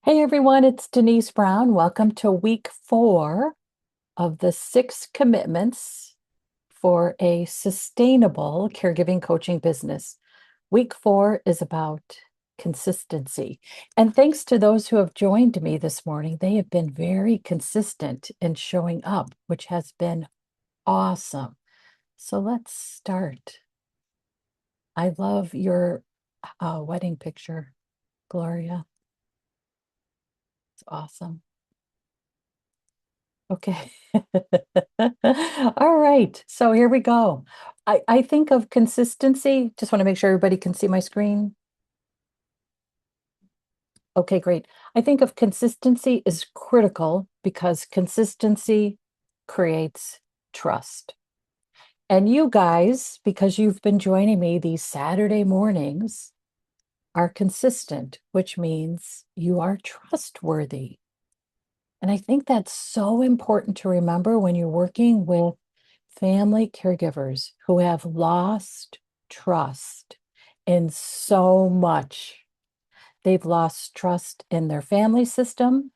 Hey everyone, it's Denise Brown. Welcome to week 4 of the 6 commitments for a sustainable caregiving coaching business. Week 4 is about consistency. And thanks to those who have joined me this morning, they have been very consistent in showing up, which has been awesome. So let's start. I love your wedding picture, Gloria. It's awesome. Okay. All right. So here we go. I think of consistency. Just want to make sure everybody can see my screen. Okay, great. I think of consistency is critical because consistency creates trust. And you guys, because you've been joining me these Saturday mornings, are consistent, which means you are trustworthy. And I think that's so important to remember when you're working with family caregivers who have lost trust in so much. They've lost trust in their family system.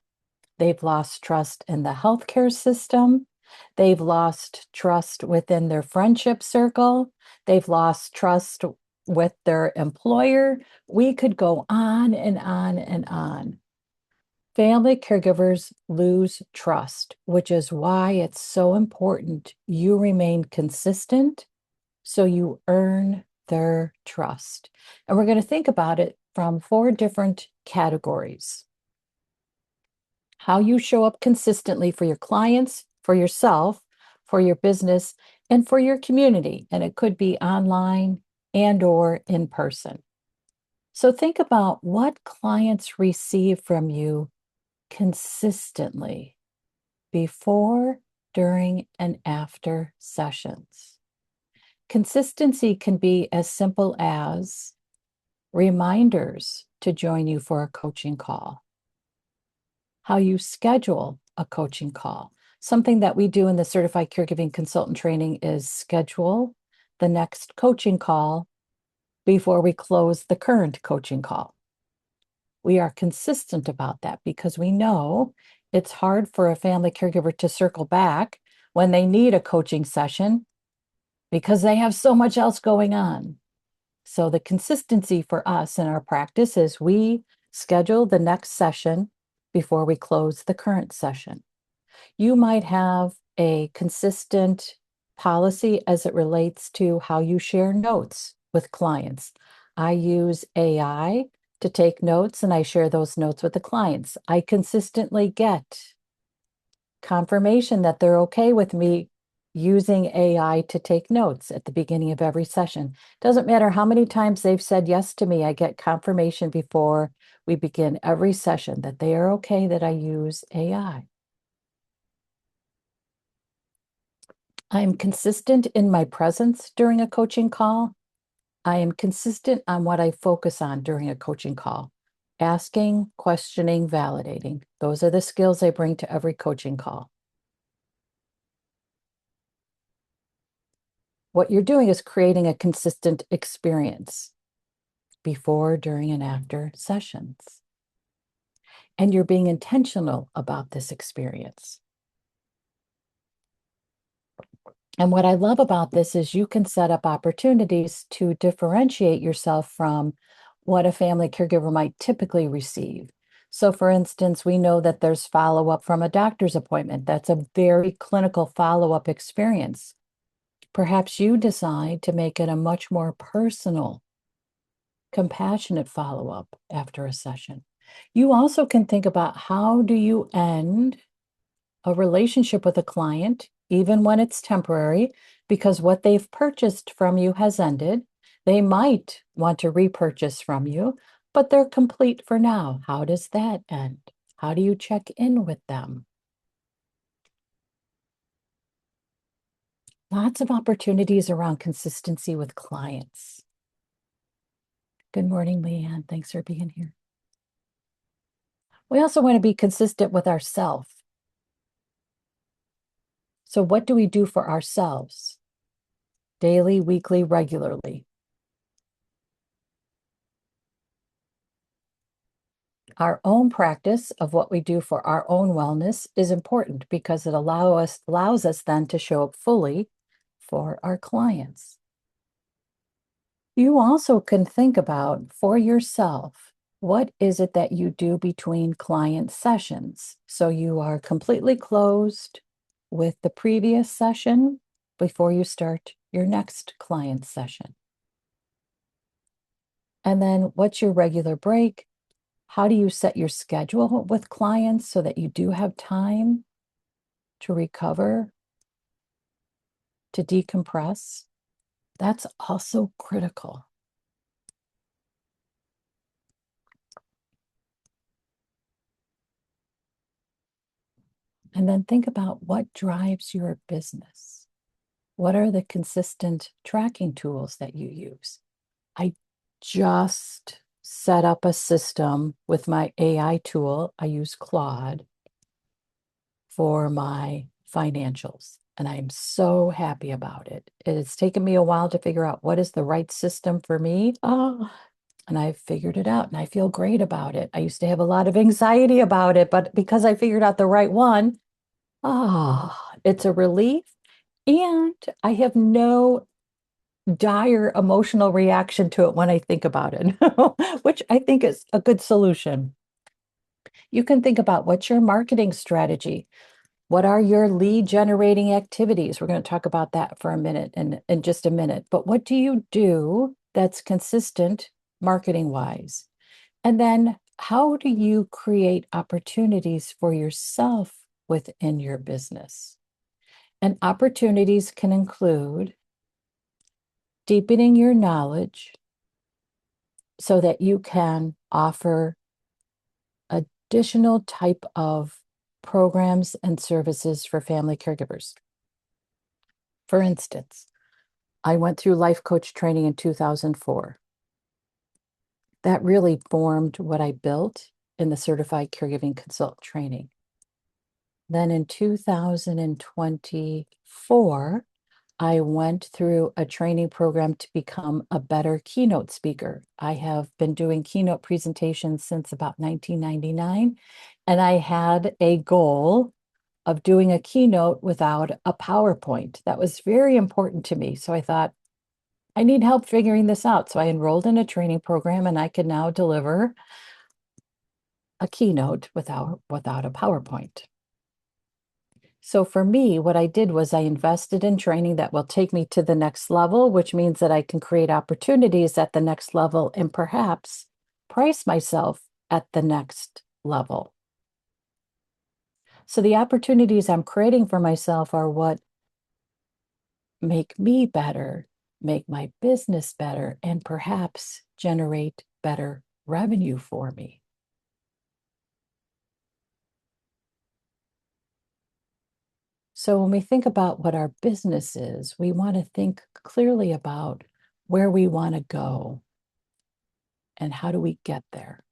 They've lost trust in the healthcare system. They've lost trust within their friendship circle. They've lost trust with their employer. We could go on and on and on. Family caregivers lose trust, which is why it's so important you remain consistent so you earn their trust. And we're going to think about it from 4 different categories. How you show up consistently for your clients, for yourself, for your business, and for your community. And it could be online and or in person. So think about what clients receive from you consistently before, during, and after sessions. Consistency can be as simple as reminders to join you for a coaching call, how you schedule a coaching call. Something that we do in the Certified Caregiving Consultant Training is schedule the next coaching call before we close the current coaching call. We are consistent about that because we know it's hard for a family caregiver to circle back when they need a coaching session because they have so much else going on. So the consistency for us in our practice is we schedule the next session before we close the current session. You might have a consistent policy as it relates to how you share notes with clients. I use AI to take notes and I share those notes with the clients. I consistently get confirmation that they're okay with me using AI to take notes at the beginning of every session. Doesn't matter how many times they've said yes to me, I get confirmation before we begin every session that they are okay that I use AI. I am consistent in my presence during a coaching call. I am consistent on what I focus on during a coaching call. Asking, questioning, validating. Those are the skills I bring to every coaching call. What you're doing is creating a consistent experience before, during, and after sessions. And you're being intentional about this experience. And what I love about this is you can set up opportunities to differentiate yourself from what a family caregiver might typically receive. So, for instance, we know that there's follow up from a doctor's appointment. That's a very clinical follow up experience. Perhaps you decide to make it a much more personal, compassionate follow up after a session. You also can think about how do you end a relationship with a client, even when it's temporary, because what they've purchased from you has ended. They might want to repurchase from you, but they're complete for now. How does that end? How do you check in with them? Lots of opportunities around consistency with clients. Good morning, Leanne. Thanks for being here. We also want to be consistent with ourselves. So, what do we do for ourselves? Daily, weekly, regularly. Our own practice of what we do for our own wellness is important because it allows us then to show up fully for our clients. You also can think about for yourself, what is it that you do between client sessions? So you are completely closed with the previous session before you start your next client session. And then what's your regular break? How do you set your schedule with clients so that you do have time to recover, to decompress? That's also critical. And then think about what drives your business. What are the consistent tracking tools that you use? I just set up a system with my AI tool. I use Claude for my financials, and I'm so happy about it. It's taken me a while to figure out what is the right system for me. Oh, and I've figured it out, and I feel great about it. I used to have a lot of anxiety about it, but because I figured out the right one, it's a relief. And I have no dire emotional reaction to it when I think about it, which I think is a good solution. You can think about what's your marketing strategy? What are your lead generating activities? We're going to talk about that for a minute and in just a minute. But what do you do that's consistent marketing wise? And then how do you create opportunities for yourself within your business? And opportunities can include deepening your knowledge so that you can offer additional type of programs and services for family caregivers. For instance, I went through life coach training in 2004. That really formed what I built in the certified caregiving consultant training. Then in 2024, I went through a training program to become a better keynote speaker. I have been doing keynote presentations since about 1999, and I had a goal of doing a keynote without a PowerPoint. That was very important to me. So I thought, I need help figuring this out. So I enrolled in a training program, and I can now deliver a keynote without a PowerPoint. So for me, what I did was I invested in training that will take me to the next level, which means that I can create opportunities at the next level and perhaps price myself at the next level. So the opportunities I'm creating for myself are what make me better, make my business better, and perhaps generate better revenue for me. So when we think about what our business is, we want to think clearly about where we want to go and how do we get there.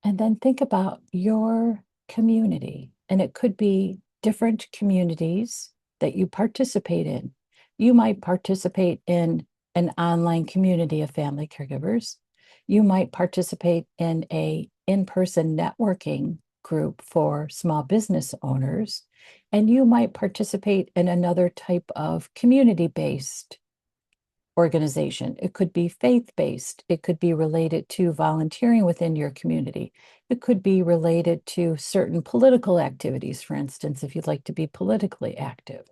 And then think about your community. And it could be different communities that you participate in. You might participate in an online community of family caregivers. You might participate in a in-person networking group for small business owners. And you might participate in another type of community-based organization. It could be faith-based. It could be related to volunteering within your community. It could be related to certain political activities, for instance, if you'd like to be politically active.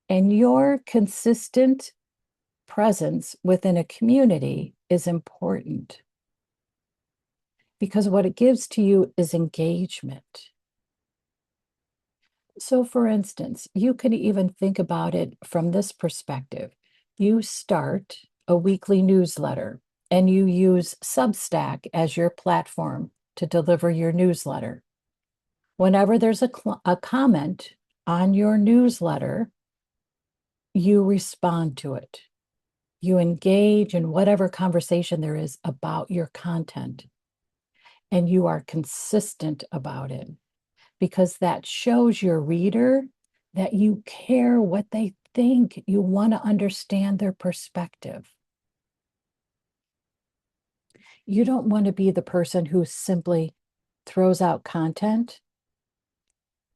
And your consistent presence within a community is important because what it gives to you is engagement. So, for instance, you can even think about it from this perspective. You start a weekly newsletter and you use Substack as your platform to deliver your newsletter. Whenever there's a comment on your newsletter, you respond to it. You engage in whatever conversation there is about your content, and you are consistent about it, because that shows your reader that you care what they think, you want to understand their perspective. You don't want to be the person who simply throws out content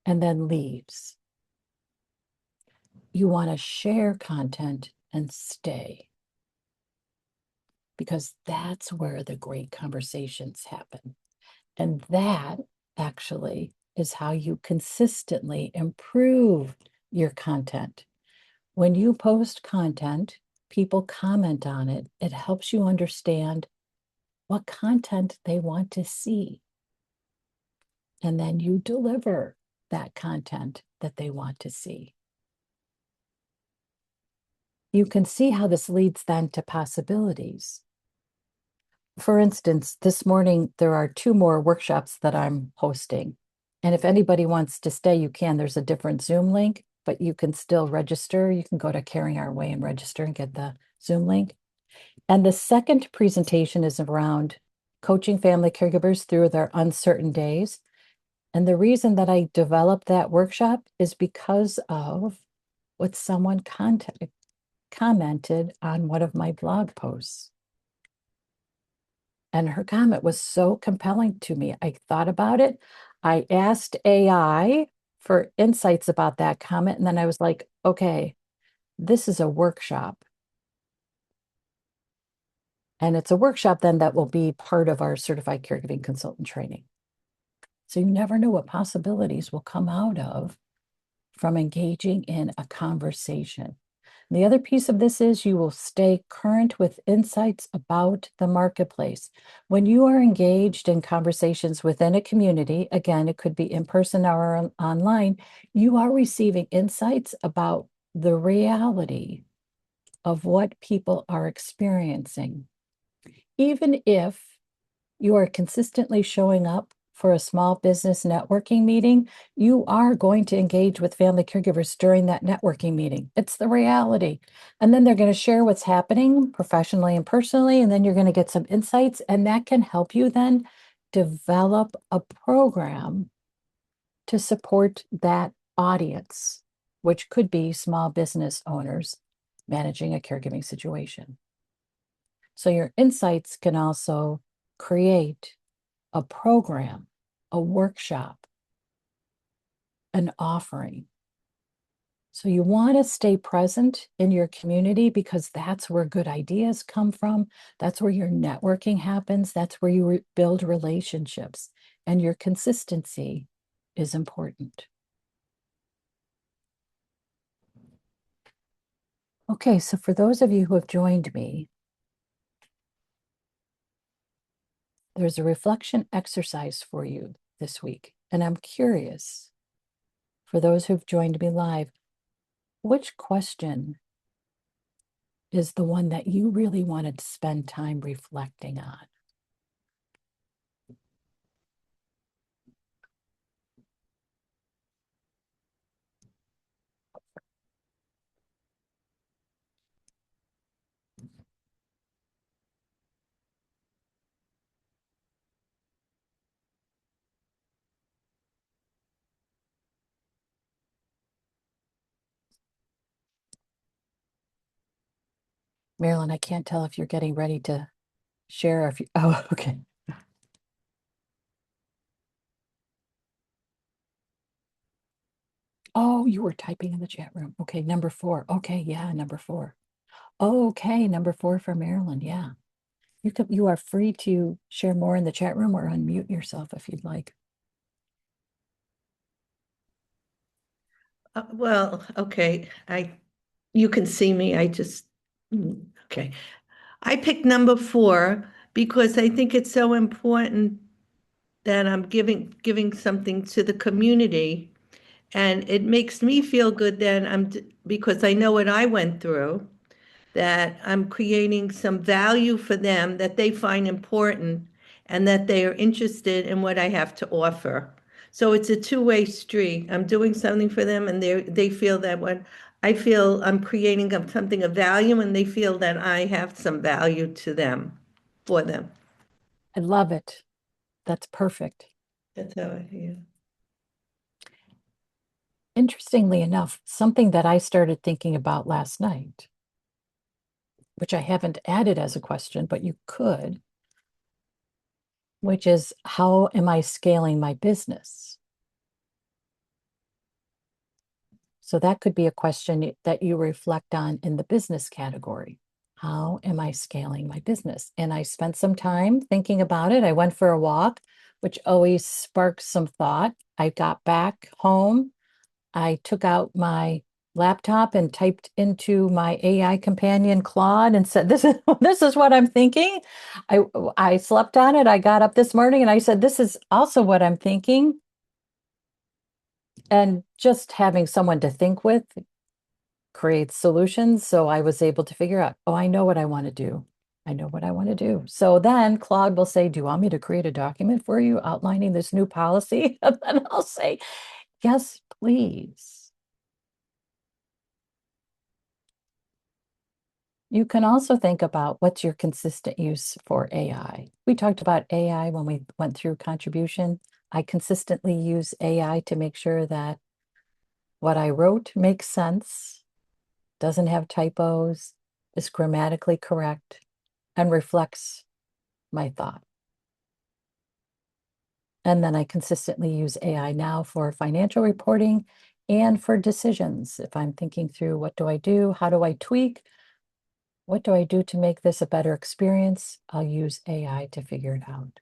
and then leaves. You want to share content and stay, because that's where the great conversations happen. And that actually is how you consistently improve your content. When you post content, people comment on it. It helps you understand what content they want to see. And then you deliver that content that they want to see. You can see how this leads then to possibilities. For instance, this morning, there are 2 more workshops that I'm hosting. And if anybody wants to stay, you can. There's a different Zoom link, but you can still register. You can go to Caring Our Way and register and get the Zoom link. And the second presentation is around coaching family caregivers through their uncertain days. And the reason that I developed that workshop is because of what someone commented on one of my blog posts. And her comment was so compelling to me. I thought about it. I asked AI for insights about that comment. And then I was like, okay, this is a workshop. And it's a workshop then that will be part of our certified caregiving consultant training. So you never know what possibilities will come out of from engaging in a conversation. The other piece of this is you will stay current with insights about the marketplace. When you are engaged in conversations within a community, again, it could be in person or online, you are receiving insights about the reality of what people are experiencing. Even if you are consistently showing up for a small business networking meeting, you are going to engage with family caregivers during that networking meeting. It's the reality. And then they're going to share what's happening professionally and personally, and then you're going to get some insights, and that can help you then develop a program to support that audience, which could be small business owners managing a caregiving situation. So your insights can also create a program, a workshop, an offering. So you want to stay present in your community because that's where good ideas come from. That's where your networking happens. That's where you build relationships. And your consistency is important. Okay, so for those of you who have joined me, there's a reflection exercise for you this week. And I'm curious, for those who've joined me live, which question is the one that you really wanted to spend time reflecting on? Marilyn, I can't tell if you're getting ready to share. If you, oh, okay. Oh, you were typing in the chat room. Okay, number 4. Okay, yeah, number 4. Oh, okay, number 4 for Marilyn. Yeah. You are free to share more in the chat room or unmute yourself if you'd like. Well, okay. You can see me. Okay. I picked number 4 because I think it's so important that I'm giving something to the community. And it makes me feel good that because I know what I went through, that I'm creating some value for them that they find important and that they are interested in what I have to offer. So it's a two-way street. I'm doing something for them and they feel that when I feel I'm creating something of value and they feel that I have some value to them, for them. I love it. That's perfect. That's how I feel. Interestingly enough, something that I started thinking about last night, which I haven't added as a question, but you could, which is how am I scaling my business? So that could be a question that you reflect on in the business category. How am I scaling my business? And I spent some time thinking about it. I went for a walk, which always sparks some thought. I got back home. I took out my laptop and typed into my AI companion Claude and said, this is what I'm thinking. I slept on it. I got up this morning and I said, this is also what I'm thinking. And just having someone to think with creates solutions. So I was able to figure out, oh, I know what I want to do. I know what I want to do. So then Claude will say, do you want me to create a document for you outlining this new policy? And then I'll say, yes, please. You can also think about what's your consistent use for AI. We talked about AI when we went through contribution. I consistently use AI to make sure that what I wrote makes sense, doesn't have typos, is grammatically correct, and reflects my thought. And then I consistently use AI now for financial reporting and for decisions. If I'm thinking through what do I do, how do I tweak, what do I do to make this a better experience, I'll use AI to figure it out.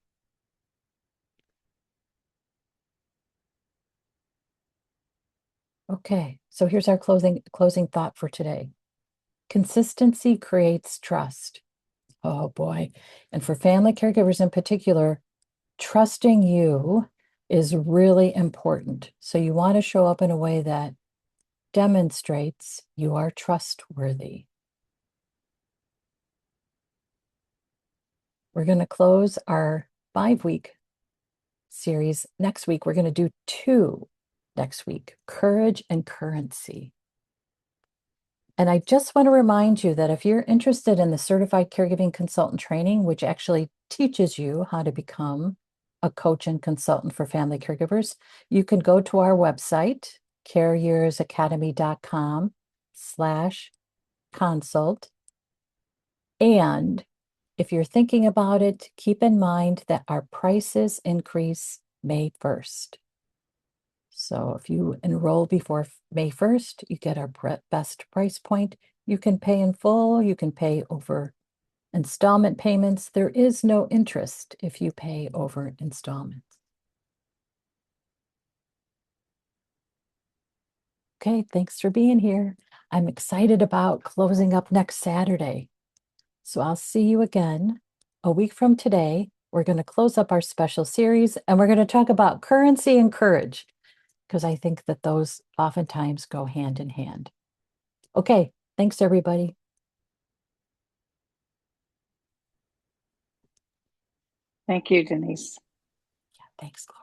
Okay, so here's our closing thought for today. Consistency creates trust. Oh boy. And for family caregivers in particular, trusting you is really important. So you want to show up in a way that demonstrates you are trustworthy. We're going to close our 5-week series next week. We're going to do 2 next week, courage and currency. And I just want to remind you that if you're interested in the certified caregiving consultant training, which actually teaches you how to become a coach and consultant for family caregivers, you can go to our website, careyersacademy.com/consult. And if you're thinking about it, keep in mind that our prices increase May 1st. So if you enroll before May 1st, you get our best price point. You can pay in full, you can pay over installment payments. There is no interest if you pay over installments. Okay, thanks for being here. I'm excited about closing up next Saturday. So I'll see you again a week from today. We're going to close up our special series and we're going to talk about currency and courage, because I think that those oftentimes go hand in hand. Okay, thanks everybody. Thank you, Denise. Thanks, Chloe.